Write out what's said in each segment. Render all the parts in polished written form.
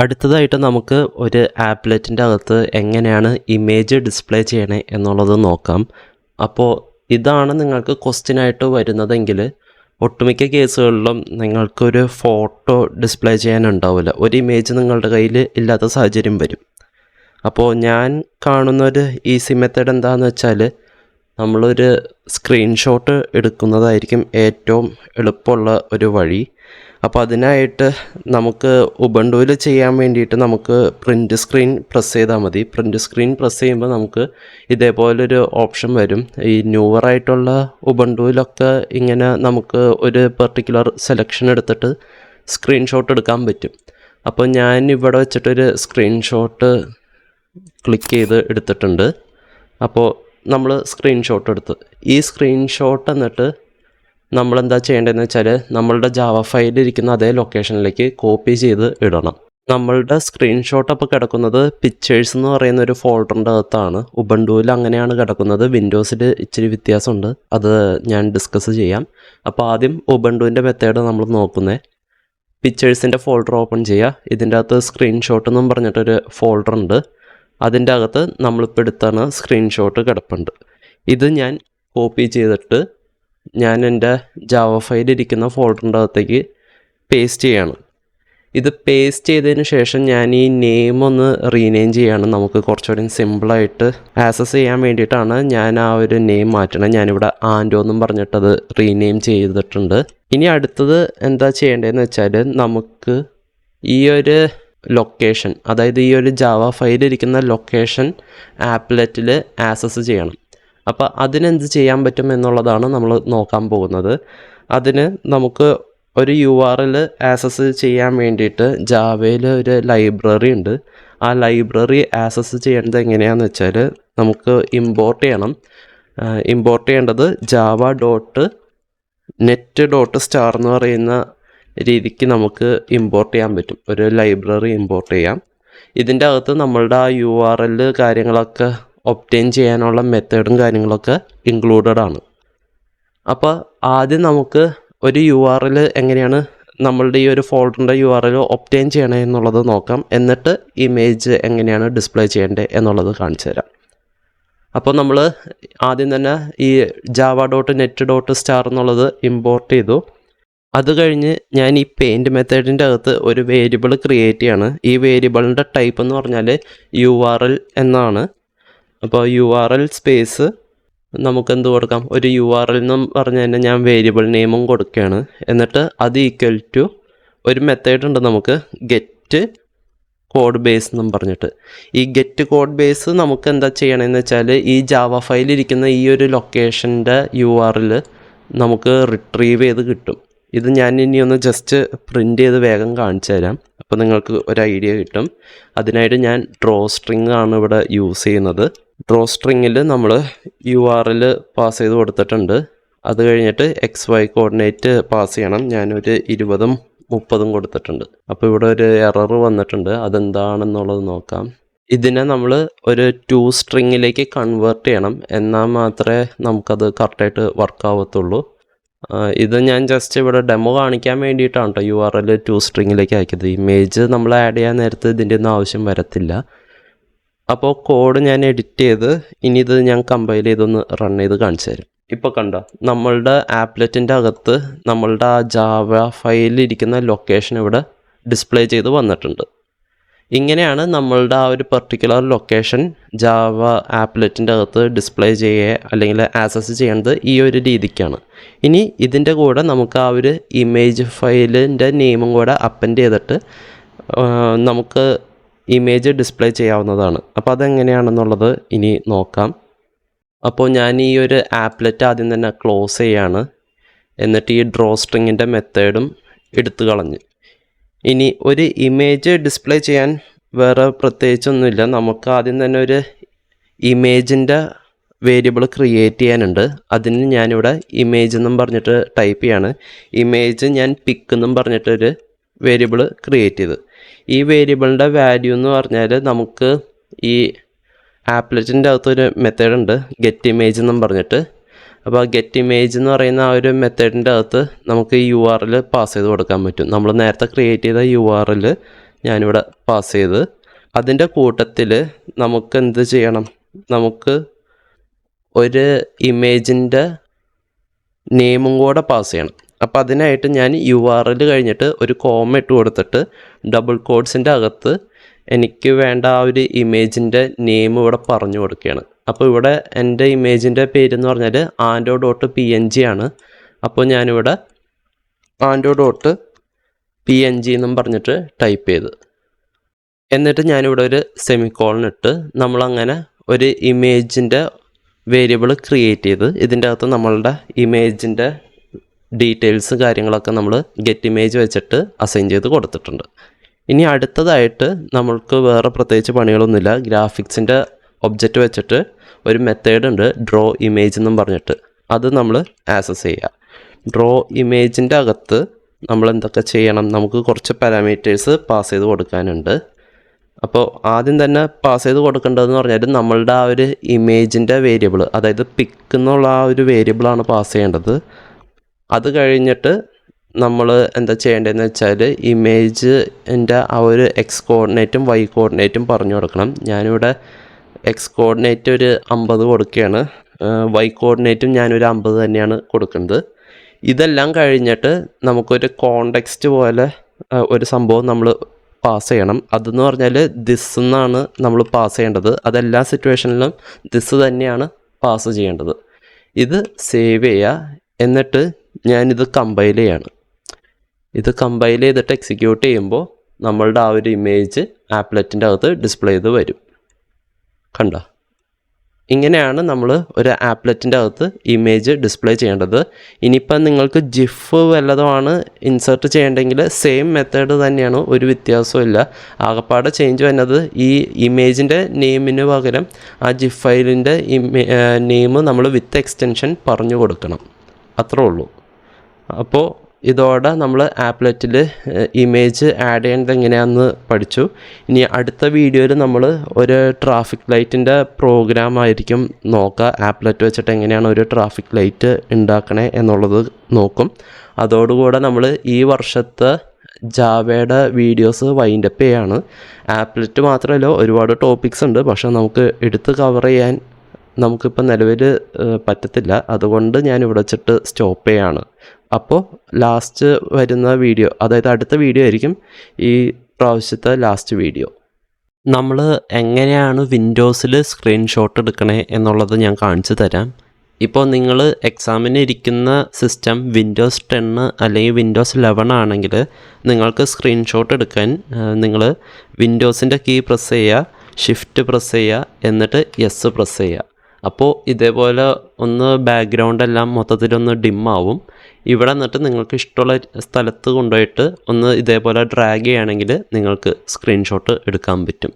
അടുത്തതായിട്ട് നമുക്ക് ഒരു ആപ്ലെറ്റിൻ്റെ അകത്ത് എങ്ങനെയാണ് ഇമേജ് ഡിസ്പ്ലേ ചെയ്യണേ എന്നുള്ളത് നോക്കാം. അപ്പോൾ ഇതാണ് നിങ്ങൾക്ക് ക്വസ്റ്റ്യനായിട്ട് വരുന്നതെങ്കിൽ ഒട്ടുമിക്ക കേസുകളിലും നിങ്ങൾക്കൊരു ഫോട്ടോ ഡിസ്പ്ലേ ചെയ്യാനുണ്ടാവില്ല. ഒരു ഇമേജ് നിങ്ങളുടെ കയ്യിൽ ഇല്ലാത്ത സാഹചര്യം വരും. അപ്പോൾ ഞാൻ കാണുന്നൊരു ഈസി മെത്തേഡ് എന്താണെന്ന് വെച്ചാൽ നമ്മളൊരു സ്ക്രീൻഷോട്ട് എടുക്കുന്നതായിരിക്കും ഏറ്റവും എളുപ്പമുള്ള ഒരു വഴി. അപ്പോൾ അതിനായിട്ട് നമുക്ക് ഉബുണ്ടുവിൽ ചെയ്യാൻ വേണ്ടിയിട്ട് നമുക്ക് പ്രിൻ്റ് സ്ക്രീൻ പ്രസ് ചെയ്താൽ മതി. പ്രിൻ്റ് സ്ക്രീൻ പ്രസ് ചെയ്യുമ്പോൾ നമുക്ക് ഇതേപോലൊരു ഓപ്ഷൻ വരും. ഈ ന്യൂവറായിട്ടുള്ള ഉബുണ്ടുവിലൊക്കെ ഇങ്ങനെ നമുക്ക് ഒരു പെർട്ടിക്കുലർ സെലക്ഷൻ എടുത്തിട്ട് സ്ക്രീൻഷോട്ട് എടുക്കാൻ പറ്റും. അപ്പോൾ ഞാൻ ഇവിടെ വെച്ചിട്ടൊരു സ്ക്രീൻഷോട്ട് ക്ലിക്ക് ചെയ്ത് എടുത്തിട്ടുണ്ട്. അപ്പോൾ നമ്മൾ സ്ക്രീൻഷോട്ട് എടുത്ത് ഈ സ്ക്രീൻഷോട്ട് എന്നിട്ട് നമ്മളെന്താ ചെയ്യേണ്ടതെന്ന് വെച്ചാൽ നമ്മളുടെ ജാവ ഫയലിരിക്കുന്ന അതേ ലൊക്കേഷനിലേക്ക് കോപ്പി ചെയ്ത് ഇടണം. നമ്മളുടെ സ്ക്രീൻഷോട്ട് അപ്പോൾ കിടക്കുന്നത് പിക്ചേഴ്സ് എന്ന് പറയുന്ന ഒരു ഫോൾഡറിൻ്റെ അകത്താണ്. ഉബുണ്ടുവിൽ അങ്ങനെയാണ് കിടക്കുന്നത്. വിൻഡോസിൽ ഇച്ചിരി വ്യത്യാസമുണ്ട്, അത് ഞാൻ ഡിസ്കസ് ചെയ്യാം. അപ്പോൾ ആദ്യം ഉബുണ്ടുവിൻ്റെ മെത്തേഡ് നമ്മൾ നോക്കുന്നത്. പിക്ചേഴ്സിൻ്റെ ഫോൾഡർ ഓപ്പൺ ചെയ്യുക. ഇതിൻ്റെ അകത്ത് സ്ക്രീൻഷോട്ട് എന്നും പറഞ്ഞിട്ടൊരു ഫോൾഡർ ഉണ്ട്. അതിൻ്റെ അകത്ത് നമ്മളിപ്പോൾ എടുത്താണ് സ്ക്രീൻഷോട്ട് കിടപ്പുണ്ട്. ഇത് ഞാൻ കോപ്പി ചെയ്തിട്ട് ഞാൻ എൻ്റെ ജാവ ഫയലിരിക്കുന്ന ഫോൾഡറിൻ്റെ അകത്തേക്ക് പേസ്റ്റ് ചെയ്യാണ്. ഇത് പേസ്റ്റ് ചെയ്തതിന് ശേഷം ഞാൻ ഈ നെയിം ഒന്ന് റീനെയിം ചെയ്യാണ്. നമുക്ക് കുറച്ചുകൂടി സിമ്പിളായിട്ട് ആക്സസ് ചെയ്യാൻ വേണ്ടിയിട്ടാണ് ഞാൻ ആ ഒരു നെയിം മാറ്റണം. ഞാനിവിടെ ആൻഡോ എന്നും പറഞ്ഞിട്ടത് റീനെയിം ചെയ്തിട്ടുണ്ട്. ഇനി അടുത്തത് എന്താ ചെയ്യേണ്ടതെന്ന് വെച്ചാൽ നമുക്ക് ഈ ഒരു ലൊക്കേഷൻ, അതായത് ഈ ഒരു ജാവ ഫയലിരിക്കുന്ന ലൊക്കേഷൻ ആപ്ലെറ്റിൽ ആക്സസ് ചെയ്യണം. അപ്പോൾ അതിനെന്ത് ചെയ്യാൻ പറ്റും എന്നുള്ളതാണ് നമ്മൾ നോക്കാൻ പോകുന്നത്. അതിന് നമുക്ക് ഒരു URL ആക്സസ് ചെയ്യാൻ വേണ്ടിയിട്ട് ജാവയിൽ ഒരു ലൈബ്രറി ഉണ്ട്. ആ ലൈബ്രറി ആക്സസ് ചെയ്യേണ്ടത് എങ്ങനെയാണെന്ന് വെച്ചാൽ നമുക്ക് ഇമ്പോർട്ട് ചെയ്യണം. ഇമ്പോർട്ട് ചെയ്യേണ്ടത് java.net.star എന്ന് പറയുന്ന രീതിക്ക് നമുക്ക് ഇമ്പോർട്ട് ചെയ്യാൻ പറ്റും. ഒരു ലൈബ്രറി ഇമ്പോർട്ട് ചെയ്യാം. ഇതിൻ്റെ അകത്ത് നമ്മളുടെ ആ URL കാര്യങ്ങളൊക്കെ ഒബ്റ്റെയിൻ ചെയ്യാനുള്ള മെത്തേഡും കാര്യങ്ങളൊക്കെ ഇൻക്ലൂഡഡ് ആണ്. അപ്പോൾ ആദ്യം നമുക്ക് ഒരു URL എങ്ങനെയാണ് നമ്മളുടെ ഈ ഒരു ഫോൾഡറിൻ്റെ URL ഒബ്റ്റെയിൻ ചെയ്യണേ എന്നുള്ളത് നോക്കാം. എന്നിട്ട് ഇമേജ് എങ്ങനെയാണ് ഡിസ്പ്ലേ ചെയ്യേണ്ടത് എന്നുള്ളത് കാണിച്ചു തരാം. അപ്പോൾ നമ്മൾ ആദ്യം തന്നെ ഈ java.net.star എന്നുള്ളത് ഇമ്പോർട്ട് ചെയ്തു. അത് കഴിഞ്ഞ് ഞാൻ ഈ പെയിൻറ് മെത്തേഡിൻ്റെ അകത്ത് ഒരു വേരിയബിൾ ക്രിയേറ്റ് ചെയ്യാണ്. ഈ വേരിയബിളിൻ്റെ ടൈപ്പ് എന്ന് പറഞ്ഞാൽ URL എന്നാണ്. അപ്പോൾ URL സ്പേസ് നമുക്കെന്ത് കൊടുക്കാം, ഒരു URL എന്നും പറഞ്ഞു തന്നെ ഞാൻ വേരിയബിൾ നെയിമും കൊടുക്കുകയാണ്. എന്നിട്ട് അത് ഈക്വൽ ടു ഒരു മെത്തേഡ് ഉണ്ട് നമുക്ക്, ഗെറ്റ് കോഡ് ബേസ് എന്നും പറഞ്ഞിട്ട്. ഈ ഗെറ്റ് കോഡ് ബേസ് നമുക്ക് എന്താ ചെയ്യണമെന്ന് വെച്ചാൽ ഈ ജാവ ഫയലിരിക്കുന്ന ഈ ഒരു ലൊക്കേഷൻ്റെ URL നമുക്ക് റിട്രീവ് ചെയ്ത് കിട്ടും. ഇത് ഞാൻ ഇനി ഒന്ന് ജസ്റ്റ് പ്രിൻ്റ് ചെയ്ത് വേഗം കാണിച്ചു തരാം. അപ്പോൾ നിങ്ങൾക്ക് ഒരു ഐഡിയ കിട്ടും. അതിനായിട്ട് ഞാൻ ഡ്രോ സ്ട്രിങ് ആണ് ഇവിടെ യൂസ് ചെയ്യുന്നത്. ഡ്രോ സ്ട്രിങ്ങിൽ നമ്മൾ URL പാസ് ചെയ്ത് കൊടുത്തിട്ടുണ്ട്. അത് കഴിഞ്ഞിട്ട് XY കോർഡിനേറ്റ് പാസ് ചെയ്യണം. ഞാനൊരു 20ഉം 30ഉം കൊടുത്തിട്ടുണ്ട്. അപ്പോൾ ഇവിടെ ഒരു എറർ വന്നിട്ടുണ്ട്. അതെന്താണെന്നുള്ളത് നോക്കാം. ഇതിനെ നമ്മൾ ഒരു 2 സ്ട്രിങ്ങിലേക്ക് കൺവേർട്ട് ചെയ്യണം. എന്നാൽ മാത്രമേ നമുക്കത് കറക്റ്റായിട്ട് വർക്ക് ആവത്തുള്ളൂ. ഇത് ഞാൻ ജസ്റ്റ് ഇവിടെ ഡെമോ കാണിക്കാൻ വേണ്ടിയിട്ടാണ് കേട്ടോ URL 2 സ്ട്രിങ്ങിലേക്ക് അയക്കുന്നത്. ഇമേജ് നമ്മൾ ആഡ് ചെയ്യാൻ നേരത്ത് ഇതിൻ്റെ ഒന്നും ആവശ്യം വരത്തില്ല. അപ്പോൾ കോഡ് ഞാൻ എഡിറ്റ് ചെയ്ത് ഇനി ഇത് ഞാൻ കമ്പൈൽ ചെയ്തൊന്ന് റൺ ചെയ്ത് കാണിച്ചു തരാം. ഇപ്പോൾ കണ്ടോ, നമ്മളുടെ ആപ്ലെറ്റിൻ്റെ അകത്ത് നമ്മളുടെ ആ ജാവ ഫയലിരിക്കുന്ന ലൊക്കേഷൻ ഇവിടെ ഡിസ്പ്ലേ ചെയ്ത് വന്നിട്ടുണ്ട്. ഇങ്ങനെയാണ് നമ്മളുടെ ആ ഒരു പെർട്ടിക്കുലർ ലൊക്കേഷൻ ജാവ ആപ്ലെറ്റിൻ്റെ അകത്ത് ഡിസ്പ്ലേ ചെയ്യുക അല്ലെങ്കിൽ ആക്സസ് ചെയ്യേണ്ടത് ഈ ഒരു രീതിക്കാണ്. ഇനി ഇതിൻ്റെ കൂടെ നമുക്ക് ആ ഒരു ഇമേജ് ഫയലിൻ്റെ നെയിമും കൂടെ അപ്പൻഡ് ചെയ്തിട്ട് നമുക്ക് ഇമേജ് ഡിസ്പ്ലേ ചെയ്യാവുന്നതാണ്. അപ്പോൾ അതെങ്ങനെയാണെന്നുള്ളത് ഇനി നോക്കാം. അപ്പോൾ ഞാൻ ഈ ഒരു ആപ്ലെറ്റ് ആദ്യം തന്നെ ക്ലോസ് ചെയ്യാണ്. എന്നിട്ട് ഈ ഡ്രോ സ്ട്രിങ്ങിൻ്റെ മെത്തേഡും എടുത്തു കളഞ്ഞ് ഇനി ഒരു ഇമേജ് ഡിസ്പ്ലേ ചെയ്യാൻ വേറെ പ്രത്യേകിച്ചൊന്നുമില്ല. നമുക്ക് ആദ്യം തന്നെ ഒരു ഇമേജിൻ്റെ വേരിയബിൾ ക്രിയേറ്റ് ചെയ്യാനുണ്ട്. അതിന് ഞാനിവിടെ ഇമേജ് എന്നും പറഞ്ഞിട്ട് ടൈപ്പ് ചെയ്യാണ്. ഇമേജ് ഞാൻ പിക്ക് എന്നും പറഞ്ഞിട്ടൊരു വേരിയബിൾ ക്രിയേറ്റ് ചെയ്ത് ഈ വേരിയബിളിൻ്റെ വാല്യൂ എന്ന് പറഞ്ഞാൽ നമുക്ക് ഈ ആപ്ലെറ്റിൻ്റെ അകത്തൊരു മെത്തേഡ് ഉണ്ട്, ഗെറ്റ് ഇമേജ് എന്നും പറഞ്ഞിട്ട്. അപ്പോൾ ഗെറ്റ് ഇമേജ് എന്ന് പറയുന്ന ആ ഒരു മെത്തേഡിൻ്റെ അകത്ത് നമുക്ക് URL പാസ് ചെയ്ത് കൊടുക്കാൻ പറ്റും. നമ്മൾ നേരത്തെ ക്രിയേറ്റ് ചെയ്ത URL ഞാനിവിടെ പാസ് ചെയ്ത്. അതിൻ്റെ കൂട്ടത്തിൽ നമുക്ക് എന്ത് ചെയ്യണം, നമുക്ക് ഒരു ഇമേജിൻ്റെ നെയിമും കൂടെ പാസ് ചെയ്യണം. അപ്പോൾ അതിനായിട്ട് ഞാൻ URL കഴിഞ്ഞിട്ട് ഒരു കോമ ഇട്ട് കൊടുത്തിട്ട് ഡബിൾ കോഡ്സിൻ്റെ അകത്ത് എനിക്ക് വേണ്ട ആ ഒരു ഇമേജിൻ്റെ നെയിം ഇവിടെ പറഞ്ഞു കൊടുക്കുകയാണ്. അപ്പോൾ ഇവിടെ എൻ്റെ ഇമേജിൻ്റെ പേരെന്ന് പറഞ്ഞാൽ ando.png ആണ്. അപ്പോൾ ഞാനിവിടെ ando.png എന്നും പറഞ്ഞിട്ട് ടൈപ്പ് ചെയ്ത്, എന്നിട്ട് ഞാനിവിടെ ഒരു സെമിക്കോളൻ ഇട്ട് നമ്മളങ്ങനെ ഒരു ഇമേജിൻ്റെ വേരിയബിൾ ക്രിയേറ്റ് ചെയ്ത് ഇതിൻ്റെ അകത്ത് നമ്മളുടെ ഇമേജിൻ്റെ ഡീറ്റെയിൽസ് കാര്യങ്ങളൊക്കെ നമ്മൾ ഗെറ്റ് ഇമേജ് വെച്ചിട്ട് അസൈൻ ചെയ്ത് കൊടുത്തിട്ടുണ്ട്. ഇനി അടുത്തതായിട്ട് നമ്മൾക്ക് വേറെ പ്രത്യേകിച്ച് പണികളൊന്നുമില്ല. ഗ്രാഫിക്സിൻ്റെ ഒബ്ജക്റ്റ് വെച്ചിട്ട് ഒരു മെത്തേഡ് ഉണ്ട്, ഡ്രോ ഇമേജ് എന്നും പറഞ്ഞിട്ട്. അത് നമ്മൾ ആക്സസ് ചെയ്യുക. ഡ്രോ ഇമേജിൻ്റെ അകത്ത് നമ്മൾ എന്തൊക്കെ ചെയ്യണം, നമുക്ക് കുറച്ച് പാരാമീറ്റേഴ്സ് പാസ് ചെയ്ത് കൊടുക്കാനുണ്ട്. അപ്പോൾ ആദ്യം തന്നെ പാസ് ചെയ്ത് കൊടുക്കേണ്ടതെന്ന് പറഞ്ഞാൽ നമ്മളുടെ ആ ഒരു ഇമേജിൻ്റെ വേരിയബിൾ, അതായത് പിക്ക് എന്നുള്ള ആ ഒരു വേരിയബിളാണ് പാസ് ചെയ്യേണ്ടത്. അത് കഴിഞ്ഞിട്ട് നമ്മൾ എന്താ ചെയ്യേണ്ടതെന്ന് വെച്ചാൽ ഇമേജിൻ്റെ ആ ഒരു എക്സ് കോർഡിനേറ്റും വൈ കോർഡിനേറ്റും പറഞ്ഞു കൊടുക്കണം. ഞാനിവിടെ എക്സ് കോർഡിനേറ്റ് ഒരു 50 കൊടുക്കുകയാണ്, വൈ കോർഡിനേറ്റും ഞാനൊരു 50 തന്നെയാണ് കൊടുക്കുന്നത്. ഇതെല്ലാം കഴിഞ്ഞിട്ട് നമുക്കൊരു കോണ്ടെക്സ്റ്റ് പോലെ ഒരു സംഭവം നമ്മൾ പാസ് ചെയ്യണം. അതെന്ന് പറഞ്ഞാൽ ദിസ് എന്നാണ് നമ്മൾ പാസ് ചെയ്യേണ്ടത്. അതെല്ലാ സിറ്റുവേഷനിലും ദിസ് തന്നെയാണ് പാസ് ചെയ്യേണ്ടത്. ഇത് സേവ് ചെയ്യുക. എന്നിട്ട് ഞാനിത് കമ്പൈൽ ചെയ്യാണ്. ഇത് കമ്പൈൽ ചെയ്തിട്ട് എക്സിക്യൂട്ട് ചെയ്യുമ്പോൾ നമ്മളുടെ ആ ഒരു ഇമേജ് ആപ്ലെറ്റിൻ്റെ അകത്ത് ഡിസ്പ്ലേ ചെയ്ത് വരും. കണ്ടോ? ഇങ്ങനെയാണ് നമ്മൾ ഒരു ആപ്ലെറ്റിൻ്റെ അകത്ത് ഇമേജ് ഡിസ്പ്ലേ ചെയ്യേണ്ടത്. ഇനിയിപ്പം നിങ്ങൾക്ക് ജിഫ് വല്ലതുമാണ് ഇൻസേർട്ട് ചെയ്യേണ്ടെങ്കിൽ സെയിം മെത്തേഡ് തന്നെയാണ്, ഒരു വ്യത്യാസവും ഇല്ല. ആകപ്പാടെ ചേഞ്ച് വരുന്നത് ഈ ഇമേജിൻ്റെ നെയിമിന് പകരം ആ ജിഫ് ഫയലിൻ്റെ നെയിം നമ്മൾ വിത്ത് എക്സ്റ്റൻഷൻ പറഞ്ഞു കൊടുക്കണം, അത്രേ ഉള്ളൂ. അപ്പോൾ ഇതോടെ നമ്മൾ ആപ്ലെറ്റിൽ ഇമേജ് ആഡ് ചെയ്യേണ്ടത് എങ്ങനെയാണെന്ന് പഠിച്ചു. ഇനി അടുത്ത വീഡിയോയിൽ നമ്മൾ ഒരു ട്രാഫിക് ലൈറ്റിൻ്റെ പ്രോഗ്രാം ആയിരിക്കും നോക്കുക. ആപ്ലെറ്റ് വെച്ചിട്ട് എങ്ങനെയാണ് ഒരു ട്രാഫിക് ലൈറ്റ് ഉണ്ടാക്കണേ എന്നുള്ളത് നോക്കും. അതോടുകൂടെ നമ്മൾ ഈ വർഷത്തെ ജാവയുടെ വീഡിയോസ് വൈൻഡപ്പ് ചെയ്യാണ്. ആപ്ലെറ്റ് മാത്രമല്ല, ഒരുപാട് ടോപ്പിക്സ് ഉണ്ട്. പക്ഷേ നമുക്ക് എടുത്ത് കവർ ചെയ്യാൻ നമുക്കിപ്പോൾ നിലവിൽ പറ്റത്തില്ല. അതുകൊണ്ട് ഞാൻ ഇവിടെ വെച്ചിട്ട് സ്റ്റോപ്പ് ചെയ്യാണ്. അപ്പോൾ ലാസ്റ്റ് വരുന്ന വീഡിയോ, അതായത് അടുത്ത വീഡിയോ ആയിരിക്കും ഈ പ്രാവശ്യത്തെ ലാസ്റ്റ് വീഡിയോ. നമ്മൾ എങ്ങനെയാണ് വിൻഡോസിൽ സ്ക്രീൻഷോട്ട് എടുക്കണേ എന്നുള്ളത് ഞാൻ കാണിച്ചു തരാം. ഇപ്പോൾ നിങ്ങൾ എക്സാമിന് ഇരിക്കുന്ന സിസ്റ്റം വിൻഡോസ് 10 അല്ലെങ്കിൽ വിൻഡോസ് 11 ആണെങ്കിൽ നിങ്ങൾക്ക് സ്ക്രീൻഷോട്ട് എടുക്കാൻ നിങ്ങൾ വിൻഡോസിൻ്റെ കീ പ്രസ് ചെയ്യുക, ഷിഫ്റ്റ് പ്രസ് ചെയ്യുക, എന്നിട്ട് യെസ് പ്രസ് ചെയ്യുക. അപ്പോൾ ഇതേപോലെ ഒന്ന് ബാക്ക്ഗ്രൗണ്ട് എല്ലാം മൊത്തത്തിലൊന്ന് ഡിമ്മാവും. ഇവിടെ നിന്നിട്ട് നിങ്ങൾക്ക് ഇഷ്ടമുള്ള സ്ഥലത്ത് കൊണ്ടുപോയിട്ട് ഒന്ന് ഇതേപോലെ ഡ്രാഗ് ചെയ്യുകയാണെങ്കിൽ നിങ്ങൾക്ക് സ്ക്രീൻഷോട്ട് എടുക്കാൻ പറ്റും.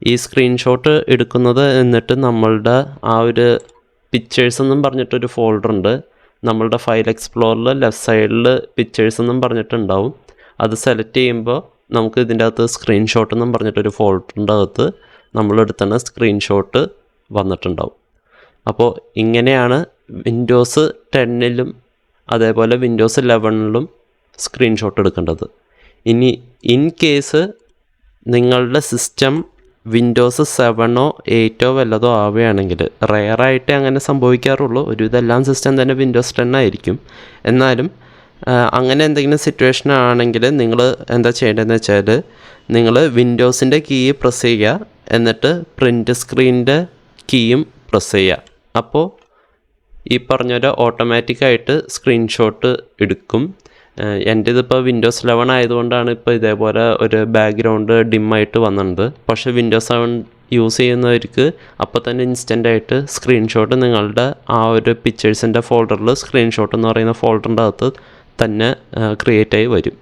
ഈ സ്ക്രീൻഷോട്ട് എടുക്കുന്നത് എന്നിട്ട് നമ്മളുടെ ആ ഒരു പിക്ചേഴ്സ് എന്നും പറഞ്ഞിട്ടൊരു ഫോൾഡർ ഉണ്ട്. നമ്മളുടെ ഫയൽ എക്സ്പ്ലോറിൽ ലെഫ്റ്റ് സൈഡിൽ പിക്ചേഴ്സ് എന്നും പറഞ്ഞിട്ടുണ്ടാവും. അത് സെലക്ട് ചെയ്യുമ്പോൾ നമുക്ക് ഇതിൻ്റെ അകത്ത് സ്ക്രീൻഷോട്ട് എന്നും പറഞ്ഞിട്ടൊരു ഫോൾഡറിൻ്റെ അകത്ത് നമ്മളെടുത്തുന്ന സ്ക്രീൻഷോട്ട് വന്നിട്ടുണ്ടാവും. അപ്പോൾ ഇങ്ങനെയാണ് വിൻഡോസ് 10 അതേപോലെ വിൻഡോസ് 11 സ്ക്രീൻഷോട്ട് എടുക്കേണ്ടത്. ഇനി ഇൻ കേസ് നിങ്ങളുടെ സിസ്റ്റം വിൻഡോസ് 7 8 വല്ലതോ ആവുകയാണെങ്കിൽ, റെയറായിട്ട് അങ്ങനെ സംഭവിക്കാറുള്ളൂ, ഒരു ഇതെല്ലാം സിസ്റ്റം തന്നെ വിൻഡോസ് 10 ആയിരിക്കും. എന്നാലും അങ്ങനെ എന്തെങ്കിലും സിറ്റുവേഷൻ ആണെങ്കിൽ നിങ്ങൾ എന്താ ചെയ്യേണ്ടതെന്ന് വെച്ചാൽ നിങ്ങൾ വിൻഡോസിൻ്റെ കീ പ്രസ് ചെയ്യുക, എന്നിട്ട് പ്രിൻ്റ് സ്ക്രീനിൻ്റെ കീയും പ്രസ് ചെയ്യുക. അപ്പോൾ ഈ പറഞ്ഞൊരു ഓട്ടോമാറ്റിക്കായിട്ട് സ്ക്രീൻഷോട്ട് എടുക്കും. എൻ്റെ ഇതിപ്പോൾ വിൻഡോസ് 11 ആയതുകൊണ്ടാണ് ഇപ്പോൾ ഇതേപോലെ ഒരു ബാക്ക്ഗ്രൗണ്ട് ഡിമ്മായിട്ട് വന്നത്. പക്ഷേ വിൻഡോസ് 7 യൂസ് ചെയ്യുന്നവർക്ക് അപ്പോൾ തന്നെ ഇൻസ്റ്റൻ്റായിട്ട് സ്ക്രീൻഷോട്ട് നിങ്ങളുടെ ആ ഒരു പിക്ചേഴ്സിൻ്റെ ഫോൾഡറിൽ സ്ക്രീൻഷോട്ട് എന്ന് പറയുന്ന ഫോൾഡറിൻ്റെ അകത്ത് തന്നെ ക്രിയേറ്റ് ആയി വരും.